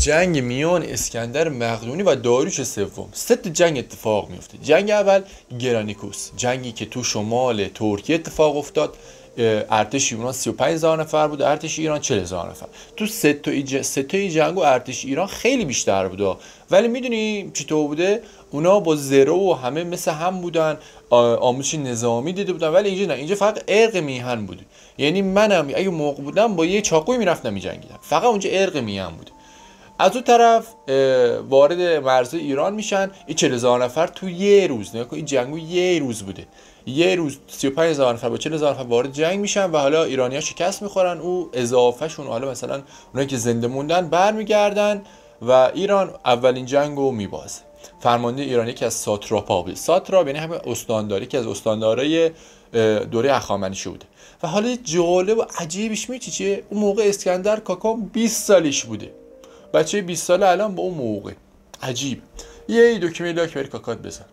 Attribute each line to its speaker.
Speaker 1: جنگ میان اسکندر مقدونی و داریوش سوم. سه تا جنگ اتفاق میفته. جنگ اول گرانیکوس، جنگی که تو شمال ترکیه اتفاق افتاد. ارتش ایران 35,000 نفر بود، ارتش ایران 40,000 نفر. تو سه تا جنگو ارتش ایران خیلی بیشتر بوده، ولی میدونی چطور بوده؟ اونا با زرو و همه مثل هم بودن، آموزش نظامی دیده بودن، ولی اینجا نه، اینجا فقط ارق میهن بود. یعنی منم اگه موقع بودم با یه چاقوی میرفتم میجنگیدم، فقط اونجا ارق میهن بود. از اون طرف وارد مرز ایران میشن. این 40,000 نفر تو یه روز، نه این جنگو یه روز بوده، یه روز 35,000 نفر با 40,000 نفر وارد جنگ میشن و حالا ایرانی‌ها شکست میخورن. او اضافه شون، حالا مثلا اونایی که زنده موندن برمیگردن و ایران اولین جنگو میبازه. فرمانده ایرانی که از ساتراپا بود. ساتراپ یعنی همه استانداری که از استاندارای دوره هخامنشی بوده. و حالا جالب و عجیبش میچی چیه؟ اون موقع اسکندر کاکام 20 سالش بوده. بچه 20 ساله الان با اون موقع. عجیب. یه دکمه لاک بری کاکات بزن.